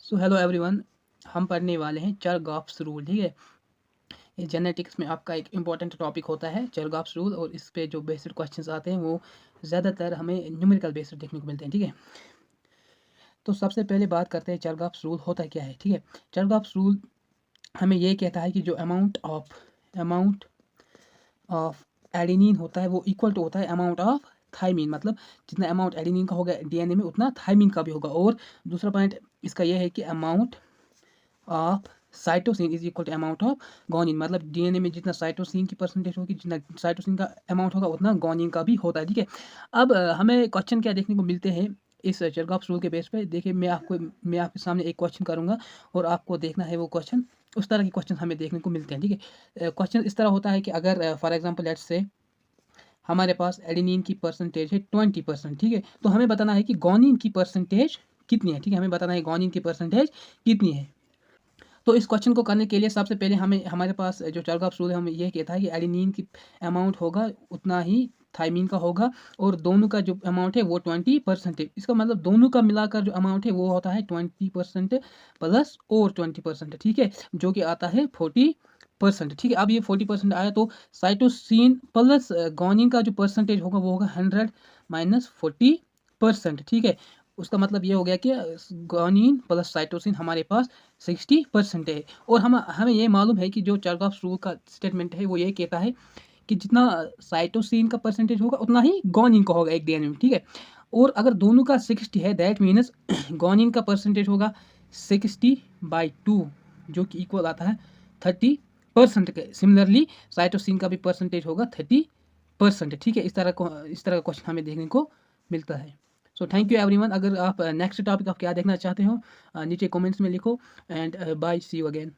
So hello everyone, हम पढ़ने वाले हैं चरगॉफ्स रूल। ठीक है, ये जेनेटिक्स में आपका एक इम्पॉर्टेंट टॉपिक होता है चरगॉफ्स रूल, और इस पे जो बेस्ड क्वेश्चंस आते हैं वो ज़्यादातर हमें न्यूमेरिकल बेस्ड देखने को मिलते हैं। ठीक है, तो सबसे पहले बात करते हैं चरगॉफ्स रूल होता क्या है। ठीक है, चरगॉफ्स रूल हमें ये कहता है कि जो अमाउंट ऑफ एडेनिन होता है वो इक्वल टू होता है अमाउंट ऑफ थाइमिन। मतलब जितना अमाउंट एडेनिन का होगा डीएनए में उतना थाइमिन का भी होगा। और दूसरा पॉइंट इसका यह है कि amount of cytosine is equal to amount of guanine. मतलब डीएनए में जितना साइटोसिन की परसेंटेज होगी, जितना साइटोसिन का अमाउंट होगा उतना गोनिन का भी होता है। ठीक है, अब हमें क्वेश्चन क्या देखने को मिलते हैं इस चरगॉफ्स रूल के बेस पे। देखिए, मैं आपके सामने एक क्वेश्चन करूंगा और आपको देखना है वो क्वेश्चन। उस तरह के क्वेश्चन हमें देखने को मिलते हैं। ठीक है, क्वेश्चन इस तरह होता है कि अगर फॉर एग्जांपल लेट्स से हमारे पास एडेनिन की परसेंटेज है 20%। ठीक है, तो हमें बताना है कि गोनिन की परसेंटेज कितनी है। ठीक है, हमें बताना है गोनिन की परसेंटेज कितनी है। तो इस क्वेश्चन को करने के लिए सबसे पहले हमारे पास जो चरगॉफ्स रूल है हमें यह कहता है कि एडेनिन की अमाउंट होगा उतना ही थाइमिन का होगा, और दोनों का जो अमाउंट है वो 20% है। इसका मतलब दोनों का मिलाकर जो अमाउंट है वो होता है 20% प्लस और 20%। ठीक है, जो कि आता है 40%। ठीक है, अब ये 40% आया तो साइटोसिन प्लस गोनिन का जो परसेंटेज होगा वो होगा 100 माइनस 40%। ठीक है, उसका मतलब ये हो गया कि गोनिन प्लस साइटोसिन हमारे पास 60% है। और हमें ये मालूम है कि जो चरगॉफ्स रूल का स्टेटमेंट है वो ये कहता है कि जितना साइटोसिन का परसेंटेज होगा उतना ही गोनिन का होगा एक डीएनए में। ठीक है, और अगर दोनों का 60 है दैट मीन्स गोनिन का परसेंटेज होगा 60/2, जो कि इक्वल आता है 30% के। सिमिलरली साइटोसिन का भी परसेंटेज होगा 30%। ठीक है, इस तरह का क्वेश्चन हमें देखने को मिलता है। So thank you everyone. अगर आप नेक्स्ट टॉपिक आप क्या देखना चाहते हो नीचे कमेंट्स में लिखो। And bye, see you again.